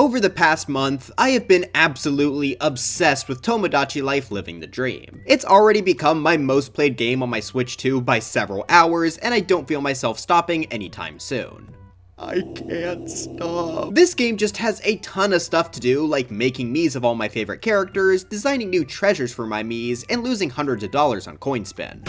Over the past month, I have been absolutely obsessed with Tomodachi Life Living the Dream. It's already become my most played game on my Switch 2 by several hours, and I don't feel myself stopping anytime soon. I can't stop. This game just has a ton of stuff to do, like making miis of all my favorite characters, designing new treasures for my miis, and losing hundreds of dollars on CoinSpin.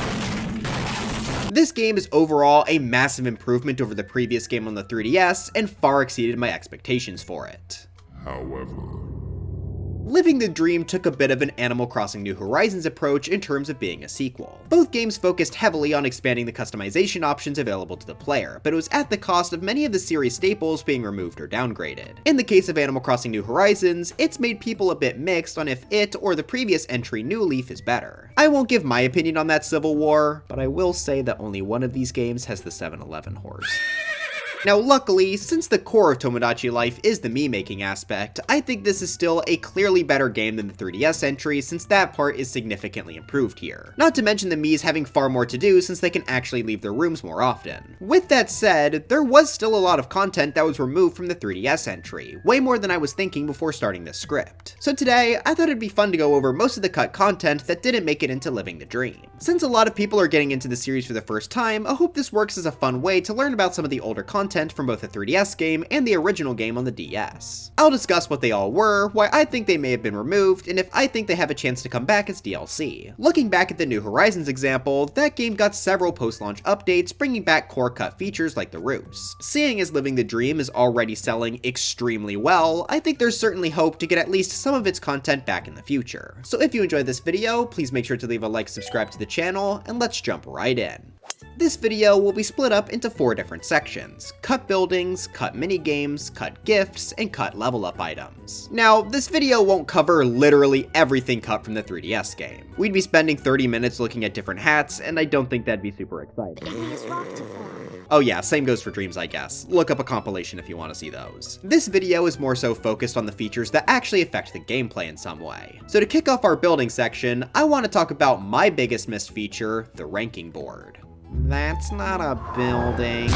This game is overall a massive improvement over the previous game on the 3DS, and far exceeded my expectations for it. However, Living the Dream took a bit of an Animal Crossing New Horizons approach in terms of being a sequel. Both games focused heavily on expanding the customization options available to the player, but it was at the cost of many of the series staples being removed or downgraded. In the case of Animal Crossing New Horizons, it's made people a bit mixed on if it or the previous entry New Leaf is better. I won't give my opinion on that civil war, but I will say that only one of these games has the 7-Eleven horse. Now luckily, since the core of Tomodachi Life is the Mii making aspect, I think this is still a clearly better game than the 3DS entry since that part is significantly improved here. Not to mention the Miis having far more to do since they can actually leave their rooms more often. With that said, there was still a lot of content that was removed from the 3DS entry, way more than I was thinking before starting this script. So today, I thought it'd be fun to go over most of the cut content that didn't make it into Living the Dream. Since a lot of people are getting into the series for the first time, I hope this works as a fun way to learn about some of the older content from both the 3DS game and the original game on the DS. I'll discuss what they all were, why I think they may have been removed, and if I think they have a chance to come back as DLC. Looking back at the New Horizons example, that game got several post-launch updates bringing back core cut features like the roofs. Seeing as Living the Dream is already selling extremely well, I think there's certainly hope to get at least some of its content back in the future. So if you enjoyed this video, please make sure to leave a like, subscribe to the channel, and let's jump right in. This video will be split up into 4 different sections: cut buildings, cut minigames, cut gifts, and cut level up items. Now, this video won't cover literally everything cut from the 3DS game. We'd be spending 30 minutes looking at different hats, and I don't think that'd be super exciting. Oh yeah, same goes for dreams I guess. Look up a compilation if you want to see those. This video is more so focused on the features that actually affect the gameplay in some way. So to kick off our building section, I want to talk about my biggest missed feature, the ranking board. That's not a building.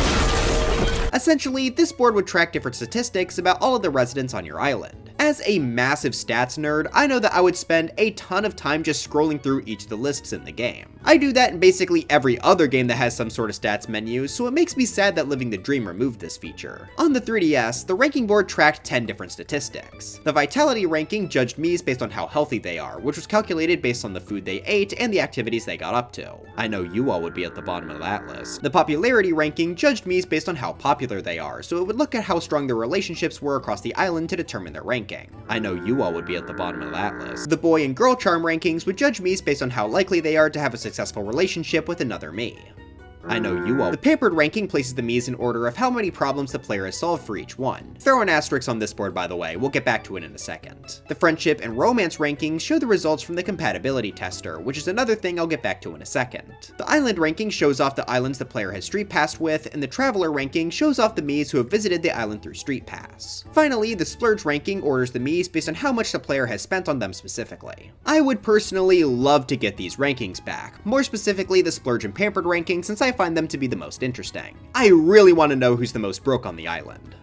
Essentially, this board would track different statistics about all of the residents on your island. As a massive stats nerd, I know that I would spend a ton of time just scrolling through each of the lists in the game. I do that in basically every other game that has some sort of stats menu, so it makes me sad that Living the Dream removed this feature. On the 3DS, the ranking board tracked 10 different statistics. The vitality ranking judged miis based on how healthy they are, which was calculated based on the food they ate and the activities they got up to. I know you all would be at the bottom of that list. The popularity ranking judged miis based on how popular they are, so it would look at how strong their relationships were across the island to determine their ranking. I know you all would be at the bottom of that list. The boy and girl charm rankings would judge miis based on how likely they are to have a successful relationship with another mii. I know you all. The pampered ranking places the miis in order of how many problems the player has solved for each one. Throw an asterisk on this board by the way, we'll get back to it in a second. The friendship and romance rankings show the results from the compatibility tester, which is another thing I'll get back to in a second. The island ranking shows off the islands the player has street passed with, and the traveler ranking shows off the miis who have visited the island through street pass. Finally, the splurge ranking orders the miis based on how much the player has spent on them specifically. I would personally love to get these rankings back, more specifically the splurge and pampered ranking since I find them to be the most interesting. I really want to know who's the most broke on the island.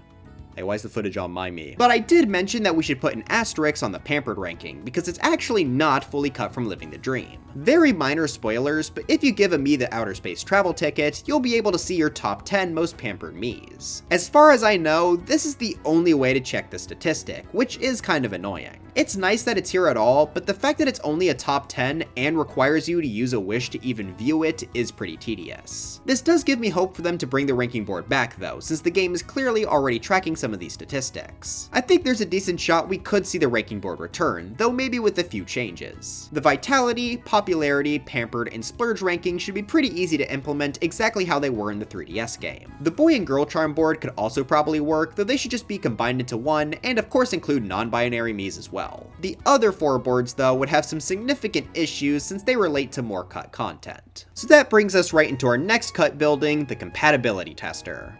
Hey, why is the footage on my Mii? But I did mention that we should put an asterisk on the pampered ranking, because it's actually not fully cut from Living the Dream. Very minor spoilers, but if you give a Mii the outer space travel ticket, you'll be able to see your top 10 most pampered miis. As far as I know, this is the only way to check the statistic, which is kind of annoying. It's nice that it's here at all, but the fact that it's only a top 10 and requires you to use a wish to even view it is pretty tedious. This does give me hope for them to bring the ranking board back though, since the game is clearly already tracking some of these statistics. I think there's a decent shot we could see the ranking board return, though maybe with a few changes. The vitality, popularity, pampered, and splurge rankings should be pretty easy to implement exactly how they were in the 3DS game. The boy and girl charm board could also probably work, though they should just be combined into one, and of course include non-binary miis as well. The other 4 boards though would have some significant issues since they relate to more cut content. So that brings us right into our next cut building, the compatibility tester.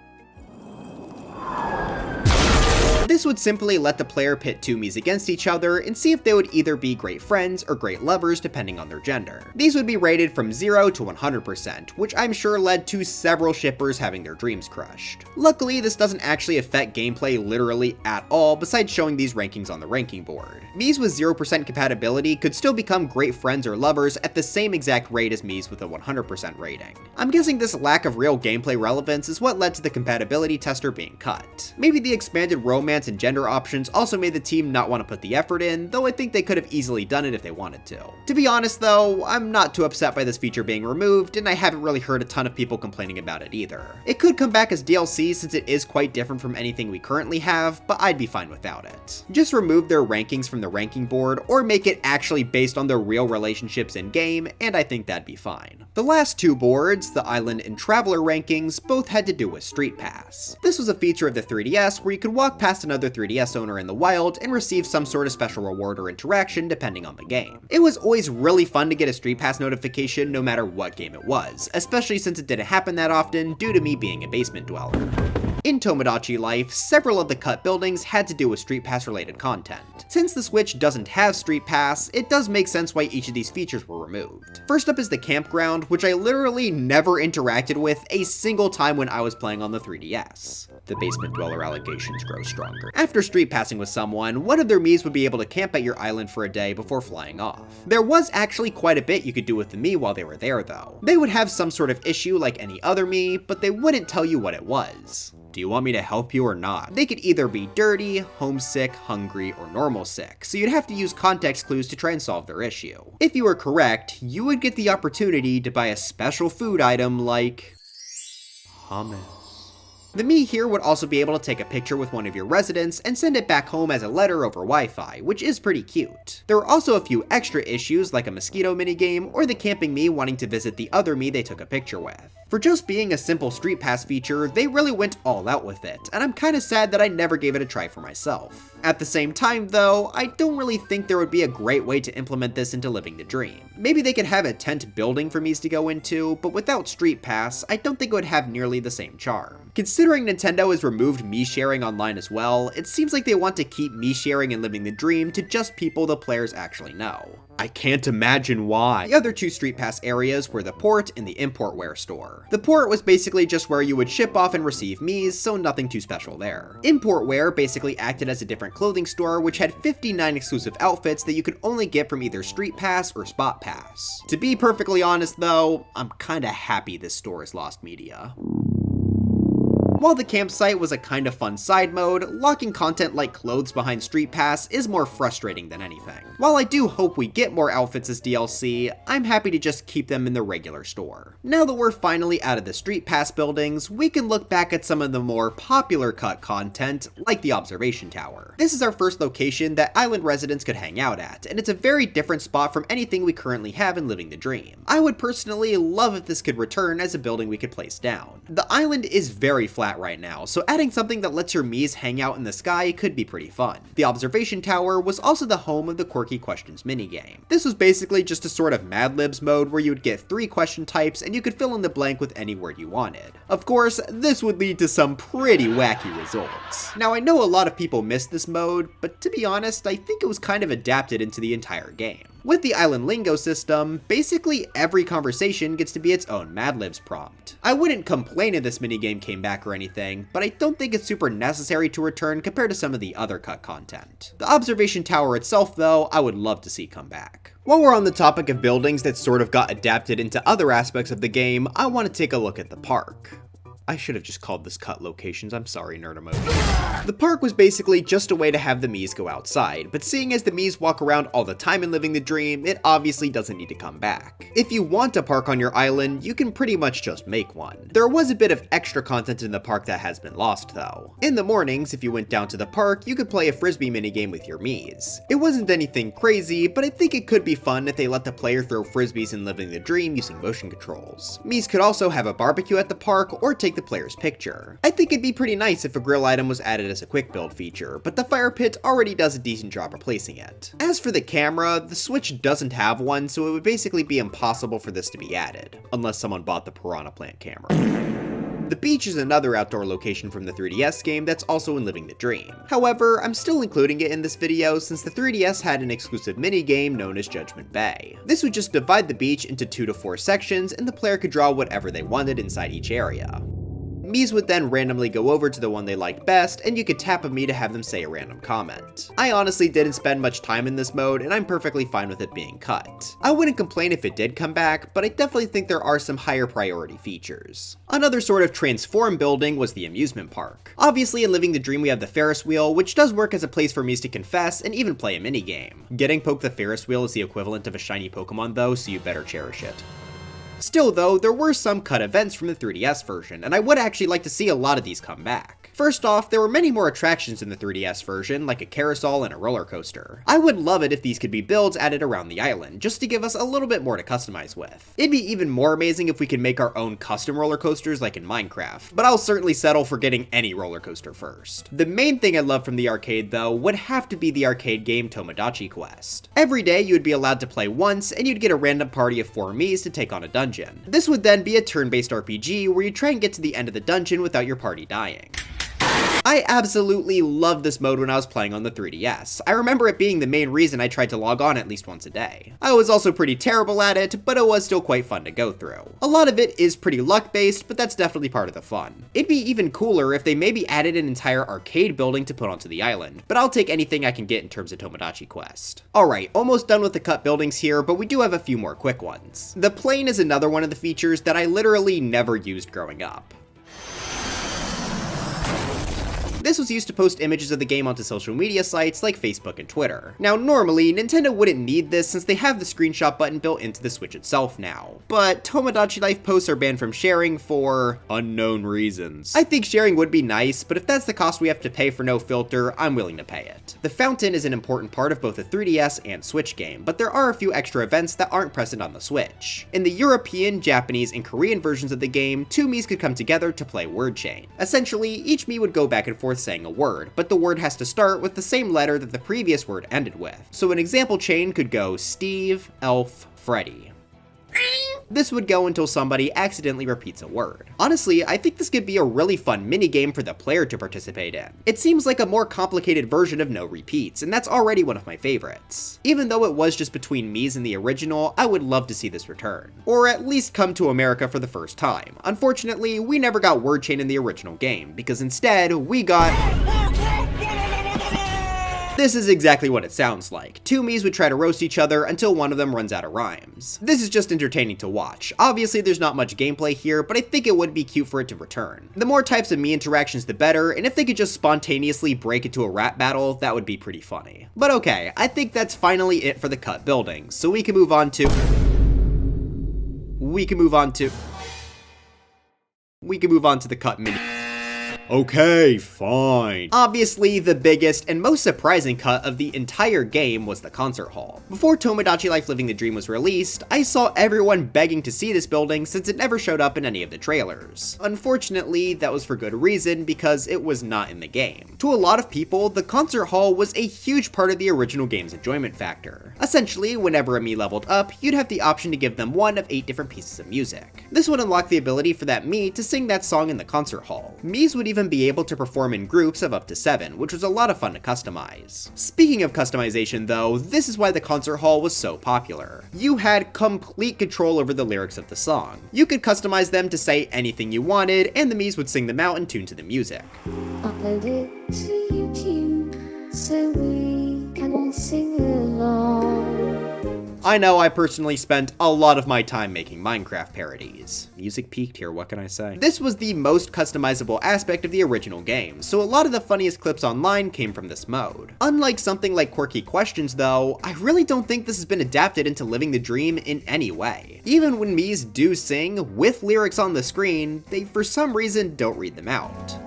This would simply let the player pit two miis against each other and see if they would either be great friends or great lovers depending on their gender. These would be rated from 0 to 100%, which I'm sure led to several shippers having their dreams crushed. Luckily, this doesn't actually affect gameplay literally at all besides showing these rankings on the ranking board. Miis with 0% compatibility could still become great friends or lovers at the same exact rate as miis with a 100% rating. I'm guessing this lack of real gameplay relevance is what led to the compatibility tester being cut. Maybe the expanded romance and gender options also made the team not want to put the effort in, though I think they could have easily done it if they wanted to. To be honest though, I'm not too upset by this feature being removed, and I haven't really heard a ton of people complaining about it either. It could come back as DLC since it is quite different from anything we currently have, but I'd be fine without it. Just remove their rankings from the ranking board, or make it actually based on their real relationships in-game, and I think that'd be fine. The last two boards, the Island and Traveler rankings, both had to do with Street Pass. This was a feature of the 3DS where you could walk past another 3DS owner in the wild and receive some sort of special reward or interaction depending on the game. It was always really fun to get a Street Pass notification no matter what game it was, especially since it didn't happen that often due to me being a basement dweller. In Tomodachi Life, several of the cut buildings had to do with Street Pass related content. Since the Switch doesn't have Street Pass, it does make sense why each of these features were removed. First up is the campground, which I literally never interacted with a single time when I was playing on the 3DS. The basement dweller allegations grow stronger. After street passing with someone, one of their miis would be able to camp at your island for a day before flying off. There was actually quite a bit you could do with the mii while they were there though. They would have some sort of issue like any other mii, but they wouldn't tell you what it was. Do you want me to help you or not? They could either be dirty, homesick, hungry, or normal sick, so you'd have to use context clues to try and solve their issue. If you were correct, you would get the opportunity to buy a special food item like hummus. The mii here would also be able to take a picture with one of your residents and send it back home as a letter over Wi-Fi, which is pretty cute. There are also a few extra issues like a mosquito minigame or the camping mii wanting to visit the other mii they took a picture with. For just being a simple Street Pass feature, they really went all out with it, and I'm kinda sad that I never gave it a try for myself. At the same time though, I don't really think there would be a great way to implement this into Living the Dream. Maybe they could have a tent building for miis to go into, but without Street Pass, I don't think it would have nearly the same charm. Considering Nintendo has removed mii sharing online as well, it seems like they want to keep mii sharing and Living the Dream to just people the players actually know. I can't imagine why. The other two Street Pass areas were the port and the importware store. The port was basically just where you would ship off and receive miis, so nothing too special there. Importware basically acted as a different clothing store which had 59 exclusive outfits that you could only get from either Street Pass or Spot Pass. To be perfectly honest though, I'm kinda happy this store has lost media. While the campsite was a kind of fun side mode, locking content like clothes behind Street Pass is more frustrating than anything. While I do hope we get more outfits as DLC, I'm happy to just keep them in the regular store. Now that we're finally out of the Street Pass buildings, we can look back at some of the more popular cut content, like the observation tower. This is our first location that island residents could hang out at, and it's a very different spot from anything we currently have in Living the Dream. I would personally love if this could return as a building we could place down. The island is very flat right now, so adding something that lets your miis hang out in the sky could be pretty fun. The observation tower was also the home of the Quirky Questions minigame. This was basically just a sort of Mad Libs mode where you would get 3 question types and you could fill in the blank with any word you wanted. Of course, this would lead to some pretty wacky results. Now I know a lot of people miss this mode, but to be honest, I think it was kind of adapted into the entire game. With the island lingo system, basically every conversation gets to be its own Mad Libs prompt. I wouldn't complain if this minigame came back or anything, but I don't think it's super necessary to return compared to some of the other cut content. The observation tower itself though, I would love to see come back. While we're on the topic of buildings that sort of got adapted into other aspects of the game, I want to take a look at the park. I should have just called this cut locations, I'm sorry nerd emoji. The park was basically just a way to have the miis go outside, but seeing as the miis walk around all the time in Living the Dream, it obviously doesn't need to come back. If you want a park on your island, you can pretty much just make one. There was a bit of extra content in the park that has been lost though. In the mornings, if you went down to the park, you could play a frisbee minigame with your miis. It wasn't anything crazy, but I think it could be fun if they let the player throw frisbees in Living the Dream using motion controls. Miis could also have a barbecue at the park or take the player's picture. I think it'd be pretty nice if a grill item was added as a quick build feature, but the fire pit already does a decent job replacing it. As for the camera, the Switch doesn't have one, so it would basically be impossible for this to be added, unless someone bought the Piranha Plant camera. The beach is another outdoor location from the 3DS game that's also in Living the Dream. However, I'm still including it in this video since the 3DS had an exclusive minigame known as Judgment Bay. This would just divide the beach into 2 to 4 sections and the player could draw whatever they wanted inside each area. Miis would then randomly go over to the one they liked best, and you could tap a Mii to have them say a random comment. I honestly didn't spend much time in this mode, and I'm perfectly fine with it being cut. I wouldn't complain if it did come back, but I definitely think there are some higher priority features. Another sort of transform building was the amusement park. Obviously in Living the Dream we have the Ferris wheel, which does work as a place for Miis to confess and even play a minigame. Getting poked the Ferris wheel is the equivalent of a shiny Pokemon though, so you better cherish it. Still though, there were some cut events from the 3DS version, and I would actually like to see a lot of these come back. First off, there were many more attractions in the 3DS version, like a carousel and a roller coaster. I would love it if these could be builds added around the island, just to give us a little bit more to customize with. It'd be even more amazing if we could make our own custom roller coasters like in Minecraft, but I'll certainly settle for getting any roller coaster first. The main thing I love from the arcade though would have to be the arcade game Tomodachi Quest. Every day you would be allowed to play once, and you'd get a random party of 4 Miis to take on a dungeon. This would then be a turn-based RPG where you try and get to the end of the dungeon without your party dying. I absolutely loved this mode when I was playing on the 3DS. I remember it being the main reason I tried to log on at least once a day. I was also pretty terrible at it, but it was still quite fun to go through. A lot of it is pretty luck-based, but that's definitely part of the fun. It'd be even cooler if they maybe added an entire arcade building to put onto the island, but I'll take anything I can get in terms of Tomodachi Quest. Alright, almost done with the cut buildings here, but we do have a few more quick ones. The plane is another one of the features that I literally never used growing up. This was used to post images of the game onto social media sites like Facebook and Twitter. Now normally, Nintendo wouldn't need this since they have the screenshot button built into the Switch itself now, but Tomodachi Life posts are banned from sharing for unknown reasons. I think sharing would be nice, but if that's the cost we have to pay for no filter, I'm willing to pay it. The fountain is an important part of both the 3DS and Switch game, but there are a few extra events that aren't present on the Switch. In the European, Japanese, and Korean versions of the game, 2 Miis could come together to play word chain. Essentially, each Mii would go back and forth saying a word, but the word has to start with the same letter that the previous word ended with. So an example chain could go Steve, Elf, Freddy. This would go until somebody accidentally repeats a word. Honestly, I think this could be a really fun minigame for the player to participate in. It seems like a more complicated version of no repeats, and that's already one of my favorites. Even though it was just between Miis and the original, I would love to see this return. Or at least come to America for the first time. Unfortunately, we never got word chain in the original game, because instead, we got... This is exactly what it sounds like. 2 Miis would try to roast each other until one of them runs out of rhymes. This is just entertaining to watch. Obviously there's not much gameplay here, but I think it would be cute for it to return. The more types of Mii interactions the better, and if they could just spontaneously break into a rap battle, that would be pretty funny. But okay, I think that's finally it for the cut buildings, so we can move on to the cut mini. Okay, fine. Obviously, the biggest and most surprising cut of the entire game was the concert hall. Before Tomodachi Life Living the Dream was released, I saw everyone begging to see this building since it never showed up in any of the trailers. Unfortunately, that was for good reason because it was not in the game. To a lot of people, the concert hall was a huge part of the original game's enjoyment factor. Essentially, whenever a Mii leveled up, you'd have the option to give them one of 8 different pieces of music. This would unlock the ability for that Mii to sing that song in the concert hall. Miis would even be able to perform in groups of up to 7, which was a lot of fun to customize. Speaking of customization though, this is why the concert hall was so popular. You had complete control over the lyrics of the song. You could customize them to say anything you wanted, and the Miis would sing them out in tune to the music. Upload it to YouTube so we can all sing along. I know I personally spent a lot of my time making Minecraft parodies. Music peaked here, what can I say? This was the most customizable aspect of the original game, so a lot of the funniest clips online came from this mode. Unlike something like Quirky Questions though, I really don't think this has been adapted into Living the Dream in any way. Even when Miis do sing with lyrics on the screen, they for some reason don't read them out.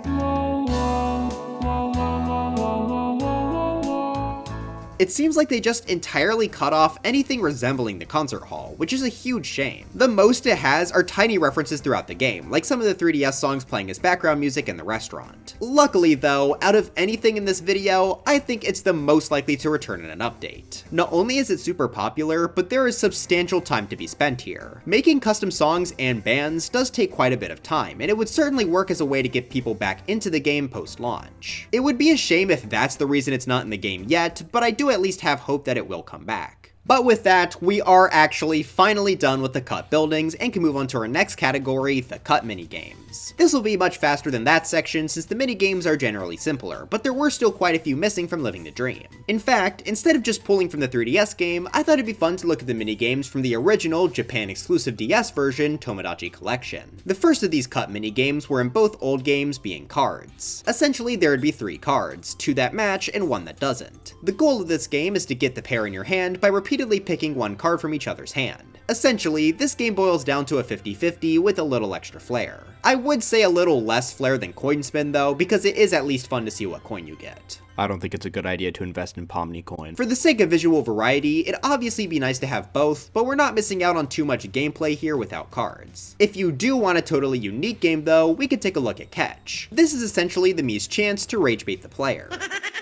It seems like they just entirely cut off anything resembling the concert hall, which is a huge shame. The most it has are tiny references throughout the game, like some of the 3DS songs playing as background music in the restaurant. Luckily though, out of anything in this video, I think it's the most likely to return in an update. Not only is it super popular, but there is substantial time to be spent here. Making custom songs and bands does take quite a bit of time, and it would certainly work as a way to get people back into the game post-launch. It would be a shame if that's the reason it's not in the game yet, but I do at least have hope that it will come back. But with that, we are actually finally done with the cut buildings and can move on to our next category, the cut minigames. This will be much faster than that section since the minigames are generally simpler, but there were still quite a few missing from Living the Dream. In fact, instead of just pulling from the 3DS game, I thought it'd be fun to look at the minigames from the original Japan-exclusive DS version, Tomodachi Collection. The first of these cut minigames were in both old games being cards. Essentially, there would be 3 cards, 2 that match and 1 that doesn't. The goal of this game is to get the pair in your hand by repeatedly picking 1 card from each other's hand. Essentially, this game boils down to a 50-50 with a little extra flair. I would say a little less flair than coin spin though, because it is at least fun to see what coin you get. I don't think it's a good idea to invest in Pomni coin. For the sake of visual variety, it'd obviously be nice to have both, but we're not missing out on too much gameplay here without cards. If you do want a totally unique game though, we could take a look at Catch. This is essentially the Mii's chance to rage bait the player.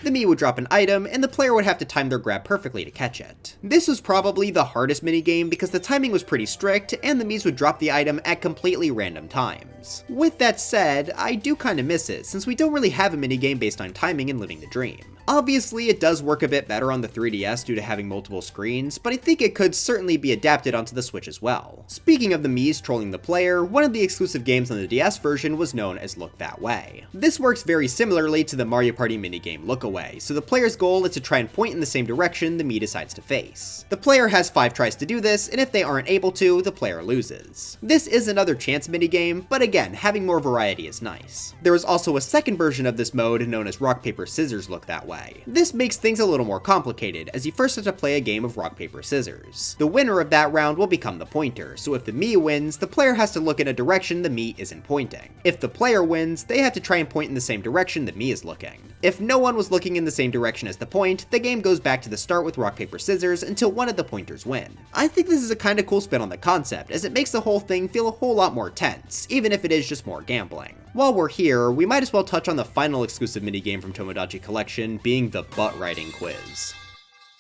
The Mii would drop an item, and the player would have to time their grab perfectly to catch it. This was probably the hardest minigame because the timing was pretty strict, and the Miis would drop the item at completely random times. With that said, I do kinda miss it, since we don't really have a minigame based on timing in Living the Dream. Obviously, it does work a bit better on the 3DS due to having multiple screens, but I think it could certainly be adapted onto the Switch as well. Speaking of the Miis trolling the player, one of the exclusive games on the DS version was known as Look That Way. This works very similarly to the Mario Party minigame Look Away, so the player's goal is to try and point in the same direction the Mii decides to face. The player has 5 tries to do this, and if they aren't able to, the player loses. This is another chance minigame, but again, having more variety is nice. There is also a second version of this mode known as Rock Paper Scissors Look That Way. This makes things a little more complicated, as you first have to play a game of rock, paper, scissors. The winner of that round will become the pointer, so if the Mii wins, the player has to look in a direction the Mii isn't pointing. If the player wins, they have to try and point in the same direction the Mii is looking. If no one was looking in the same direction as the point, the game goes back to the start with rock, paper, scissors until one of the pointers win. I think this is a kinda cool spin on the concept, as it makes the whole thing feel a whole lot more tense, even if it is just more gambling. While we're here, we might as well touch on the final exclusive minigame from Tomodachi Collection, being the butt writing quiz.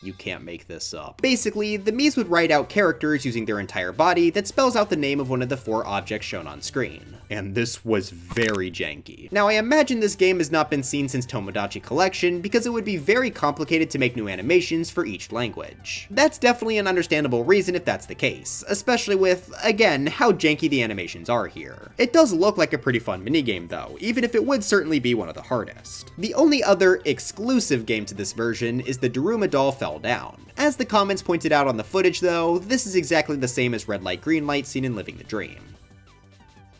You can't make this up. Basically, the Miis would write out characters using their entire body that spells out the name of one of the 4 objects shown on screen. And this was very janky. Now I imagine this game has not been seen since Tomodachi Collection because it would be very complicated to make new animations for each language. That's definitely an understandable reason if that's the case, especially with, again, how janky the animations are here. It does look like a pretty fun minigame though, even if it would certainly be one of the hardest. The only other exclusive game to this version is the Daruma Doll Fell Down. As the comments pointed out on the footage though, this is exactly the same as Red Light Green Light seen in Living the Dream.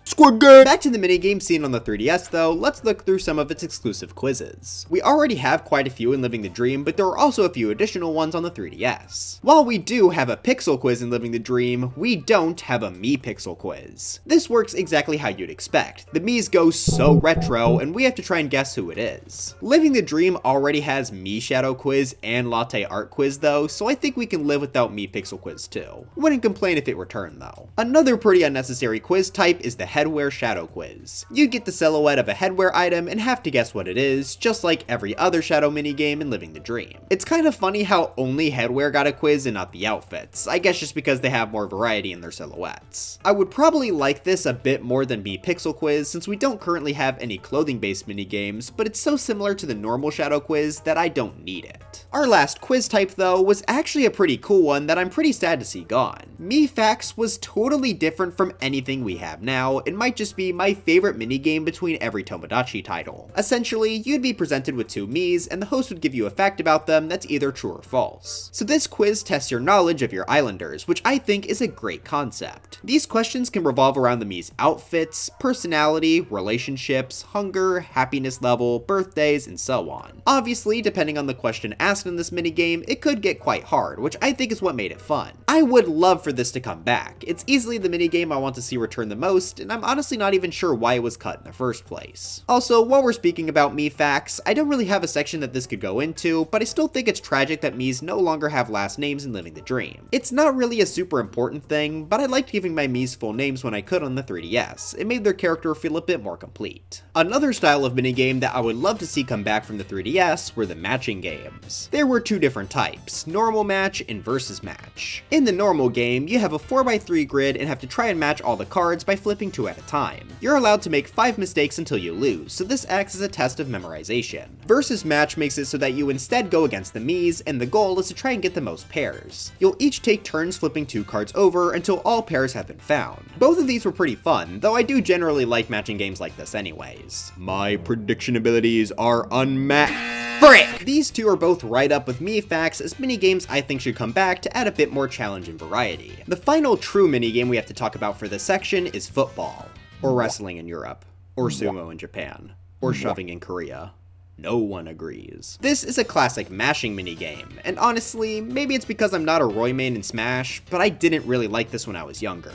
Squid Game! Back to the minigame seen on the 3DS though, let's look through some of its exclusive quizzes. We already have quite a few in Living the Dream, but there are also a few additional ones on the 3DS. While we do have a pixel quiz in Living the Dream, we don't have a Mii pixel quiz. This works exactly how you'd expect. The Miis go so retro, and we have to try and guess who it is. Living the Dream already has Mii Shadow Quiz and Latte Art Quiz though, so I think we can live without Mii pixel quiz too. Wouldn't complain if it returned though. Another pretty unnecessary quiz type is the Headwear Shadow Quiz. You get the silhouette of a headwear item and have to guess what it is, just like every other shadow minigame in Living the Dream. It's kind of funny how only headwear got a quiz and not the outfits, I guess just because they have more variety in their silhouettes. I would probably like this a bit more than Mii Pixel Quiz since we don't currently have any clothing based minigames, but it's so similar to the normal Shadow Quiz that I don't need it. Our last quiz type though was actually a pretty cool one that I'm pretty sad to see gone. Mii Facts was totally different from anything we have now, and might just be my favorite minigame between every Tomodachi title. Essentially, you'd be presented with 2 Miis, and the host would give you a fact about them that's either true or false. So this quiz tests your knowledge of your islanders, which I think is a great concept. These questions can revolve around the Mii's outfits, personality, relationships, hunger, happiness level, birthdays, and so on. Obviously, depending on the question asked in this minigame, it could get quite hard, which I think is what made it fun. I would love for this to come back. It's easily the minigame I want to see return the most, and I'm honestly not even sure why it was cut in the first place. Also, while we're speaking about Mii facts, I don't really have a section that this could go into, but I still think it's tragic that Miis no longer have last names in Living the Dream. It's not really a super important thing, but I liked giving my Miis full names when I could on the 3DS. It made their character feel a bit more complete. Another style of minigame that I would love to see come back from the 3DS were the matching games. There were two different types, normal match and versus match. In the normal game, you have a 4x3 grid and have to try and match all the cards by flipping 2 at a time. You're allowed to make 5 mistakes until you lose, so this acts as a test of memorization. Versus match makes it so that you instead go against the Miis, and the goal is to try and get the most pairs. You'll each take turns flipping 2 cards over until all pairs have been found. Both of these were pretty fun, though I do generally like matching games like this anyways. My prediction abilities are unmatched. Frick! These two are both right up with Mii facts as minigames I think should come back to add a bit more challenge and variety. The final true minigame we have to talk about for this section is football. Or wrestling in Europe. Or sumo in Japan. Or shoving in Korea. No one agrees. This is a classic mashing minigame, and honestly, maybe it's because I'm not a Roy main in Smash, but I didn't really like this when I was younger.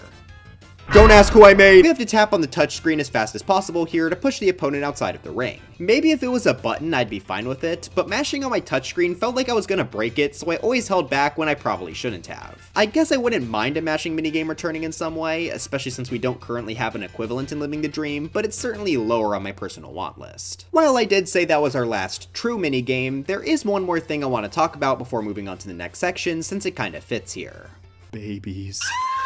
Don't ask who I made! You have to tap on the touchscreen as fast as possible here to push the opponent outside of the ring. Maybe if it was a button I'd be fine with it, but mashing on my touchscreen felt like I was gonna break it, so I always held back when I probably shouldn't have. I guess I wouldn't mind a mashing minigame returning in some way, especially since we don't currently have an equivalent in Living the Dream, but it's certainly lower on my personal want list. While I did say that was our last true minigame, there is one more thing I want to talk about before moving on to the next section since it kinda fits here. Babies.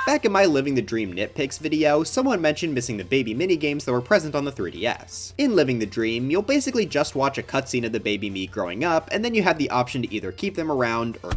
Back in my Living the Dream nitpicks video, someone mentioned missing the baby minigames that were present on the 3DS. In Living the Dream, you'll basically just watch a cutscene of the baby Mii growing up, and then you have the option to either keep them around or...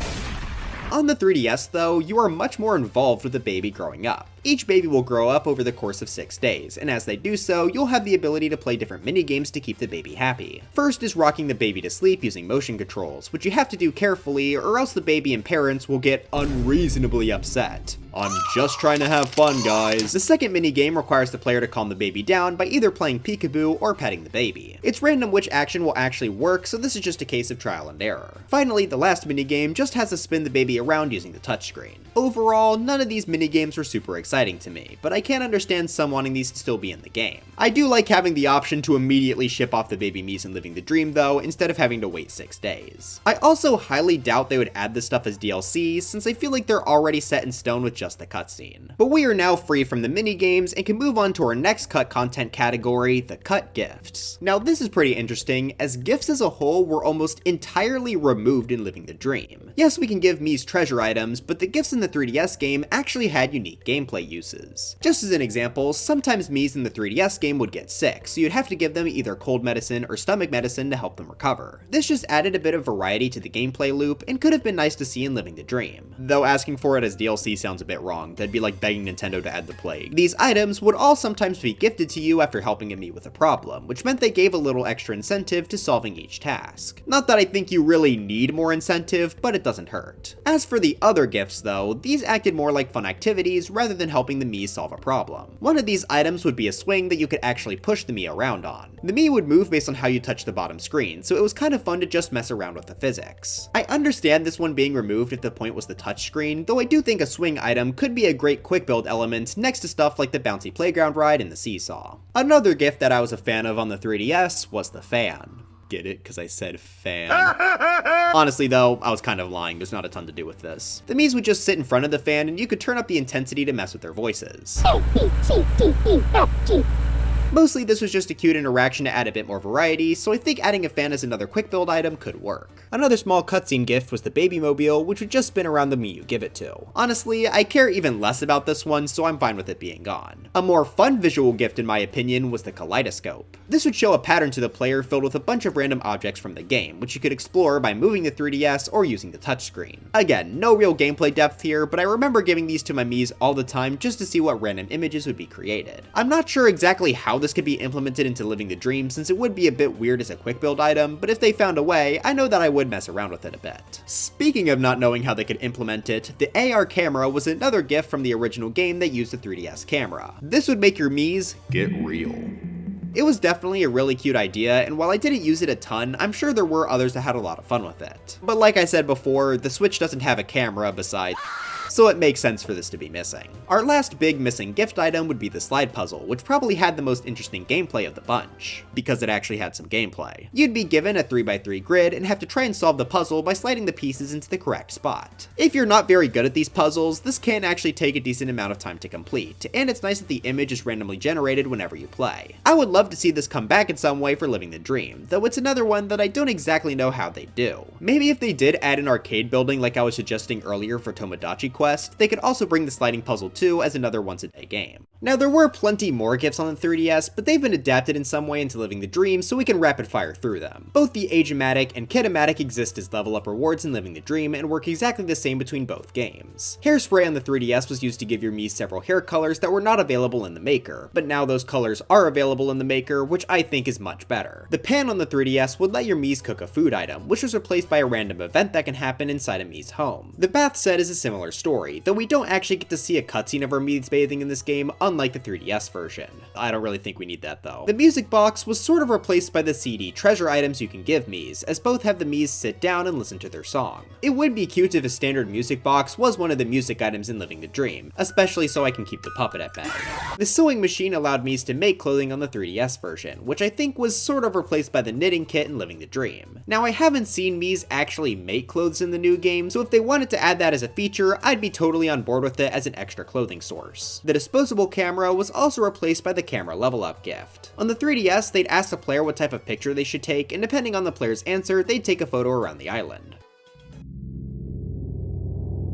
On the 3DS though, you are much more involved with the baby growing up. Each baby will grow up over the course of 6 days, and as they do so, you'll have the ability to play different minigames to keep the baby happy. First is rocking the baby to sleep using motion controls, which you have to do carefully or else the baby and parents will get unreasonably upset. I'm just trying to have fun, guys. The second minigame requires the player to calm the baby down by either playing peekaboo or petting the baby. It's random which action will actually work, so this is just a case of trial and error. Finally, the last minigame just has to spin the baby around using the touchscreen. Overall, none of these minigames were super exciting to me, but I can understand some wanting these to still be in the game. I do like having the option to immediately ship off the baby Miis in Living the Dream though, instead of having to wait 6 days. I also highly doubt they would add this stuff as DLC, since I feel like they're already set in stone with just the cutscene. But we are now free from the minigames and can move on to our next cut content category, the cut gifts. Now this is pretty interesting, as gifts as a whole were almost entirely removed in Living the Dream. Yes, we can give Mii's treasure items, but the gifts in the 3DS game actually had unique gameplay uses. Just as an example, sometimes Miis in the 3DS game would get sick, so you'd have to give them either cold medicine or stomach medicine to help them recover. This just added a bit of variety to the gameplay loop and could have been nice to see in Living the Dream. Though asking for it as DLC sounds a bit wrong, that'd be like begging Nintendo to add the plague. These items would all sometimes be gifted to you after helping a Mii with a problem, which meant they gave a little extra incentive to solving each task. Not that I think you really need more incentive, but it doesn't hurt. As for the other gifts though, these acted more like fun activities rather than helping the Mii solve a problem. One of these items would be a swing that you could actually push the Mii around on. The Mii would move based on how you touch the bottom screen, so it was kind of fun to just mess around with the physics. I understand this one being removed if the point was the touchscreen, though I do think a swing item could be a great quick build element next to stuff like the bouncy playground ride and the seesaw. Another gift that I was a fan of on the 3DS was the fan. Get it? Because I said fan. Honestly though, I was kind of lying, there's not a ton to do with this. The Miis would just sit in front of the fan and you could turn up the intensity to mess with their voices. Mostly this was just a cute interaction to add a bit more variety, so I think adding a fan as another quick build item could work. Another small cutscene gift was the baby mobile, which would just spin around the Mii you give it to. Honestly, I care even less about this one, so I'm fine with it being gone. A more fun visual gift in my opinion was the kaleidoscope. This would show a pattern to the player filled with a bunch of random objects from the game, which you could explore by moving the 3DS or using the touchscreen. Again, no real gameplay depth here, but I remember giving these to my Miis all the time just to see what random images would be created. I'm not sure exactly how this could be implemented into Living the Dream since it would be a bit weird as a quick build item, but if they found a way, I know that I would mess around with it a bit. Speaking of not knowing how they could implement it, the AR camera was another gift from the original game that used the 3DS camera. This would make your Miis get real. It was definitely a really cute idea, and while I didn't use it a ton, I'm sure there were others that had a lot of fun with it. But like I said before, the Switch doesn't have a camera besides... so it makes sense for this to be missing. Our last big missing gift item would be the slide puzzle, which probably had the most interesting gameplay of the bunch, because it actually had some gameplay. You'd be given a 3x3 grid and have to try and solve the puzzle by sliding the pieces into the correct spot. If you're not very good at these puzzles, this can actually take a decent amount of time to complete, and it's nice that the image is randomly generated whenever you play. I would love to see this come back in some way for Living the Dream, though it's another one that I don't exactly know how they do. Maybe if they did add an arcade building like I was suggesting earlier for Tomodachi Quest, they could also bring the sliding puzzle too as another once-a-day game. Now there were plenty more gifts on the 3DS, but they've been adapted in some way into Living the Dream so we can rapid fire through them. Both the Age-O-Matic and Kid-O-Matic exist as level up rewards in Living the Dream and work exactly the same between both games. Hairspray on the 3DS was used to give your Miis several hair colors that were not available in the Maker, but now those colors are available in the Maker, which I think is much better. The pan on the 3DS would let your Miis cook a food item, which was replaced by a random event that can happen inside a Mii's home. The bath set is a similar story, though we don't actually get to see a cutscene of our Miis bathing in this game, unlike the 3DS version. I don't really think we need that though. The music box was sort of replaced by the CD treasure items you can give Miis, as both have the Miis sit down and listen to their song. It would be cute if a standard music box was one of the music items in Living the Dream, especially so I can keep the puppet at bay. The sewing machine allowed Miis to make clothing on the 3DS version, which I think was sort of replaced by the knitting kit in Living the Dream. Now I haven't seen Miis actually make clothes in the new game, so if they wanted to add that as a feature, I'd be totally on board with it as an extra clothing source. The disposable camera was also replaced by the camera level up gift. On the 3DS, they'd ask the player what type of picture they should take, and depending on the player's answer, they'd take a photo around the island.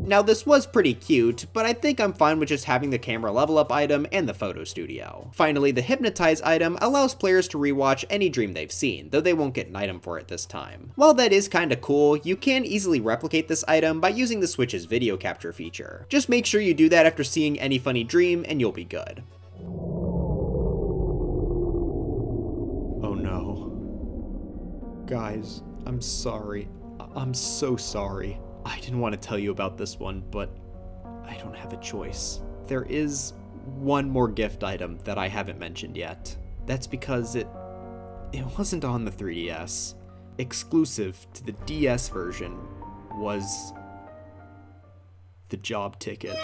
Now this was pretty cute, but I think I'm fine with just having the camera level up item and the photo studio. Finally, the hypnotize item allows players to rewatch any dream they've seen, though they won't get an item for it this time. While that is kinda cool, you can easily replicate this item by using the Switch's video capture feature. Just make sure you do that after seeing any funny dream and you'll be good. Oh no. Guys, I'm sorry. I'm so sorry. I didn't want to tell you about this one, but I don't have a choice. There is one more gift item that I haven't mentioned yet. That's because it wasn't on the 3DS. Exclusive to the DS version was the job ticket.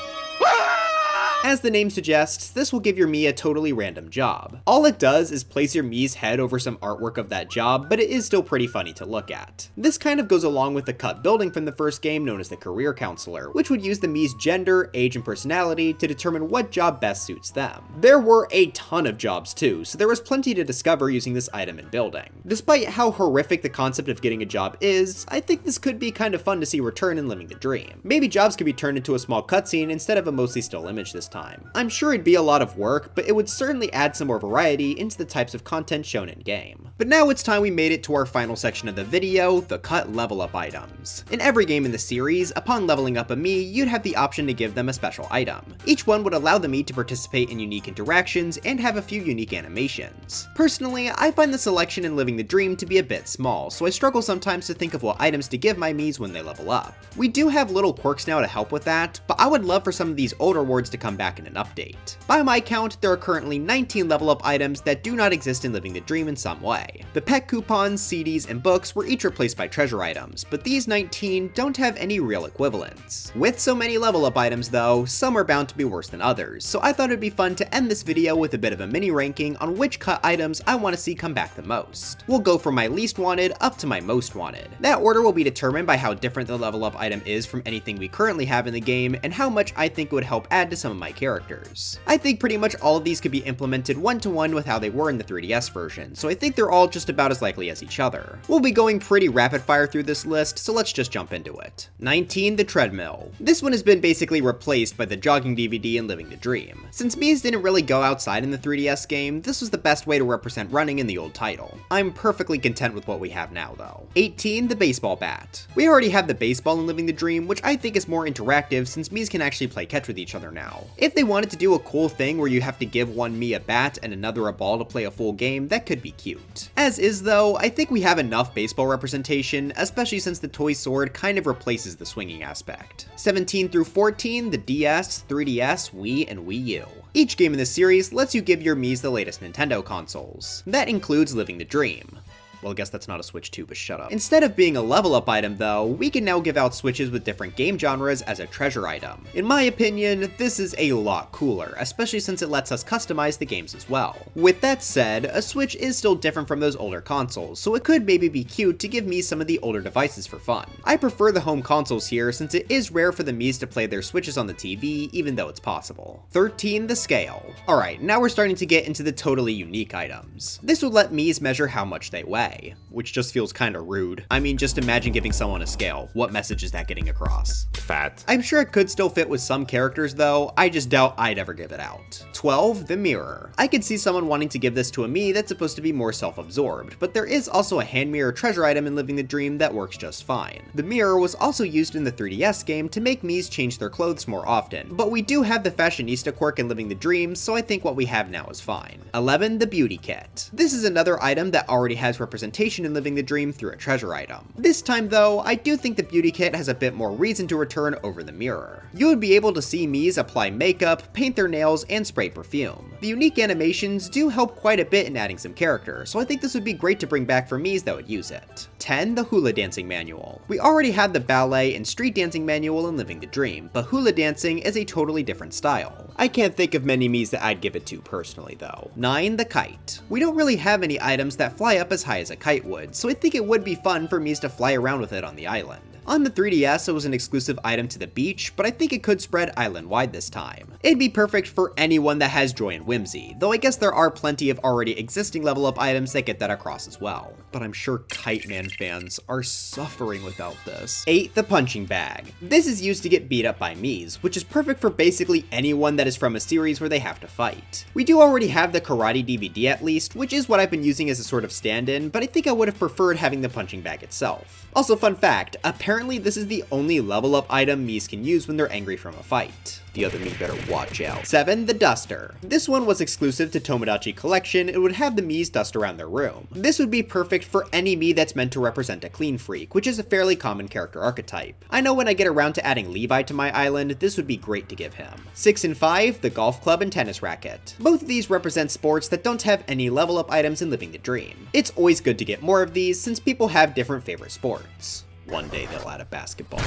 As the name suggests, this will give your Mii a totally random job. All it does is place your Mii's head over some artwork of that job, but it is still pretty funny to look at. This kind of goes along with the cut building from the first game known as the Career Counselor, which would use the Mii's gender, age, and personality to determine what job best suits them. There were a ton of jobs too, so there was plenty to discover using this item and building. Despite how horrific the concept of getting a job is, I think this could be kind of fun to see return in Living the Dream. Maybe jobs could be turned into a small cutscene instead of a mostly still image this time. I'm sure it'd be a lot of work, but it would certainly add some more variety into the types of content shown in game. But now it's time we made it to our final section of the video, the cut level up items. In every game in the series, upon leveling up a Mii, you'd have the option to give them a special item. Each one would allow the Mii to participate in unique interactions and have a few unique animations. Personally, I find the selection in Living the Dream to be a bit small, so I struggle sometimes to think of what items to give my Miis when they level up. We do have little quirks now to help with that, but I would love for some of these older rewards to come back in an update. By my count, there are currently 19 level up items that do not exist in Living the Dream in some way. The pet coupons, CDs, and books were each replaced by treasure items, but these 19 don't have any real equivalents. With so many level up items though, some are bound to be worse than others, so I thought it'd be fun to end this video with a bit of a mini ranking on which cut items I want to see come back the most. We'll go from my least wanted up to my most wanted. That order will be determined by how different the level up item is from anything we currently have in the game and how much I think it would help add to some of my characters. I think pretty much all of these could be implemented one-to-one with how they were in the 3DS version, so I think they're all just about as likely as each other. We'll be going pretty rapid fire through this list, so let's just jump into it. 19. The treadmill. This one has been basically replaced by the jogging DVD in Living the Dream. Since Miis didn't really go outside in the 3DS game, this was the best way to represent running in the old title. I'm perfectly content with what we have now though. 18. The baseball bat. We already have the baseball in Living the Dream, which I think is more interactive since Miis can actually play catch with each other now. If they wanted to do a cool thing where you have to give one Mii a bat and another a ball to play a full game, that could be cute. As is though, I think we have enough baseball representation, especially since the toy sword kind of replaces the swinging aspect. 17 through 14, the DS, 3DS, Wii, and Wii U. Each game in this series lets you give your Miis the latest Nintendo consoles. That includes Living the Dream. Well, I guess that's not a Switch 2, but shut up. Instead of being a level up item though, we can now give out Switches with different game genres as a treasure item. In my opinion, this is a lot cooler, especially since it lets us customize the games as well. With that said, a Switch is still different from those older consoles, so it could maybe be cute to give me some of the older devices for fun. I prefer the home consoles here since it is rare for the Miis to play their Switches on the TV, even though it's possible. 13. The scale. Alright, now we're starting to get into the totally unique items. This would let Miis measure how much they weigh, which just feels kinda rude. I mean, just imagine giving someone a scale. What message is that getting across? Fat. I'm sure it could still fit with some characters though, I just doubt I'd ever give it out. 12. The mirror. I could see someone wanting to give this to a Mii that's supposed to be more self-absorbed, but there is also a hand mirror treasure item in Living the Dream that works just fine. The mirror was also used in the 3DS game to make Miis change their clothes more often, but we do have the fashionista quirk in Living the Dream, so I think what we have now is fine. 11. The beauty kit. This is another item that already has representation in Living the Dream through a treasure item. This time though, I do think the beauty kit has a bit more reason to return over the mirror. You would be able to see Miis apply makeup, paint their nails, and spray perfume. The unique animations do help quite a bit in adding some character, so I think this would be great to bring back for Miis that would use it. 10. The hula dancing manual. We already had the ballet and street dancing manual in Living the Dream, but hula dancing is a totally different style. I can't think of many Miis that I'd give it to personally though. 9. The kite. We don't really have any items that fly up as high as a kite would, so I think it would be fun for Miis to fly around with it on the island. On the 3DS, it was an exclusive item to the beach, but I think it could spread island-wide this time. It'd be perfect for anyone that has joy and whimsy, though I guess there are plenty of already existing level-up items that get that across as well. But I'm sure Kite Man fans are suffering without this. 8. The punching bag. This is used to get beat up by Miis, which is perfect for basically anyone that is from a series where they have to fight. We do already have the karate DVD at least, which is what I've been using as a sort of stand-in, but I think I would have preferred having the punching bag itself. Also, fun fact, apparently this is the only level up item Miis can use when they're angry from a fight. The other Mii better watch out. 7. The duster. This one was exclusive to Tomodachi Collection and would have the Miis dust around their room. This would be perfect for any Mii that's meant to represent a clean freak, which is a fairly common character archetype. I know when I get around to adding Levi to my island, this would be great to give him. 6 and 5. The golf club and tennis racket. Both of these represent sports that don't have any level up items in Living the Dream. It's always good to get more of these since people have different favorite sports. One day they'll add a basketball.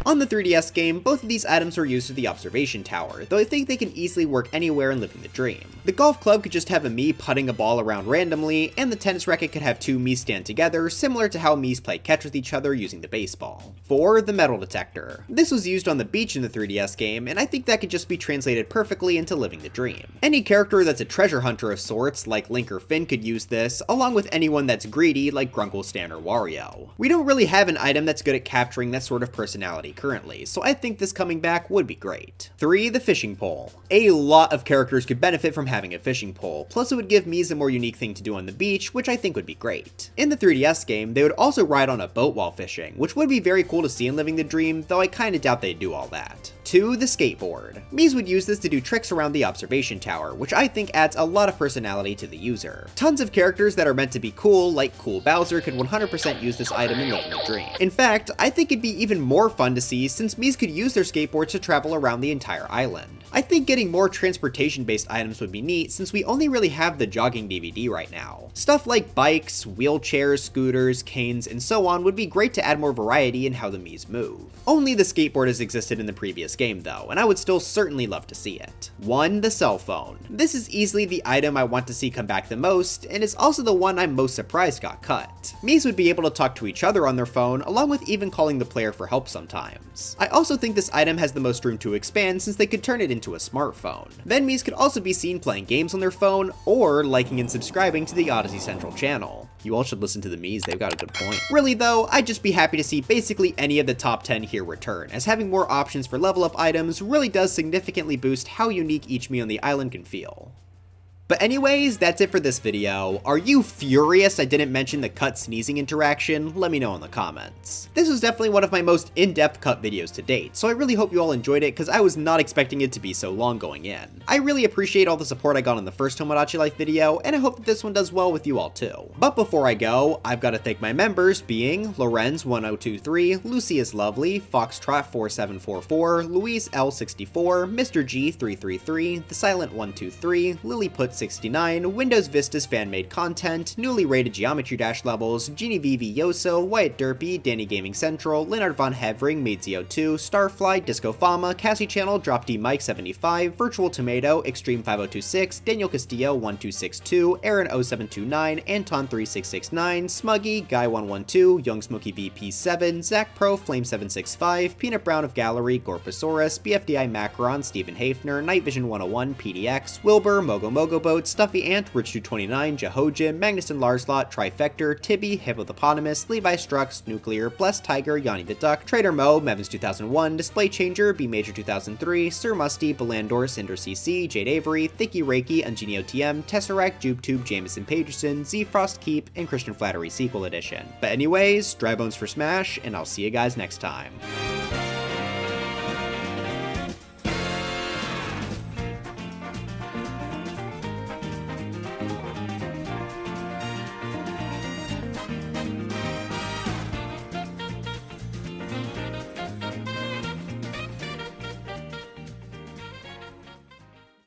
On the 3DS game, both of these items are used to the observation tower, though I think they can easily work anywhere in Living the Dream. The golf club could just have a Mii putting a ball around randomly, and the tennis racket could have two Miis stand together, similar to how Miis play catch with each other using the baseball. 4. The metal detector. This was used on the beach in the 3DS game, and I think that could just be translated perfectly into Living the Dream. Any character that's a treasure hunter of sorts, like Link or Finn, could use this, along with anyone that's greedy, like Grunkle, Stan, or Wario. We don't really have an item that's good at capturing that sort of personality currently, so I think this coming back would be great. 3. The fishing pole. A lot of characters could benefit from having a fishing pole, plus it would give Miis a more unique thing to do on the beach, which I think would be great. In the 3DS game, they would also ride on a boat while fishing, which would be very cool to see in Living the Dream, though I kinda doubt they'd do all that. 2. The skateboard. Miis would use this to do tricks around the observation tower, which I think adds a lot of personality to the user. Tons of characters that are meant to be cool, like Cool Bowser, could 100% use this item in Living the Dream. In fact, I think it'd be even more fun to see since Miis could use their skateboards to travel around the entire island. I think getting more transportation-based items would be neat since we only really have the jogging DVD right now. Stuff like bikes, wheelchairs, scooters, canes, and so on would be great to add more variety in how the Miis move. Only the skateboard has existed in the previous game though, and I would still certainly love to see it. 1. The cell phone. This is easily the item I want to see come back the most, and it's also the one I'm most surprised got cut. Miis would be able to talk to each other on their phone, along with even calling the player for help sometimes. I also think this item has the most room to expand since they could turn it into a smartphone. Then Miis could also be seen playing games on their phone, or liking and subscribing to the Odyssey Central channel. You all should listen to the Miis, they've got a good point. Really though, I'd just be happy to see basically any of the top 10 here return, as having more options for level up items really does significantly boost how unique each Mii on the island can feel. But anyways, that's it for this video. Are you furious I didn't mention the cut sneezing interaction? Let me know in the comments. This was definitely one of my most in-depth cut videos to date, so I really hope you all enjoyed it because I was not expecting it to be so long going in. I really appreciate all the support I got on the first Tomodachi Life video, and I hope that this one does well with you all too. But before I go, I've got to thank my members being Lorenz1023, Lucius Lovely, Foxtrot4744, Luis L64, Mr. G333, The Silent123, Lilliput Note69, Windows Vista's fan-made content, newly rated Geometry Dash levels, Genevieve Yoso, Wyatt Derpy, Danny Gaming Central, Leonard Von Hevering, Maidzio2, Starfly, Disco Fama, Cassie Channel, Drop D Mike 75, Virtual Tomato, Extreme 5026, Daniel Castillo 1262, Aaron 0729, Anton 3669, Smuggy, Guy 112, Young Smoky VP7, Zach Pro, Flame 765, Peanut Brown of Gallery, Gorposaurus, BFDI Macron, Stephen Hafner, Night Vision 101, PDX, Wilbur, Mogo Mogo Boat, Stuffy Ant, Rich229, Jehojin, Magnus and Larslot, Trifector, Tibby, Hippopotamus, Levi Strux, Nuclear, Blessed Tiger, Yanni the Duck, Trader Mo, Mevins 2001, Display Changer, B Major 2003, Sir Musty, Belandor, Cinder CC, Jade Avery, Thicky Reiki, Ungenio TM, Tesseract, JubeTube, Jameson Pagerson, Z Frost Keep, and Christian Flattery Sequel Edition. But anyways, dry bones for Smash, and I'll see you guys next time.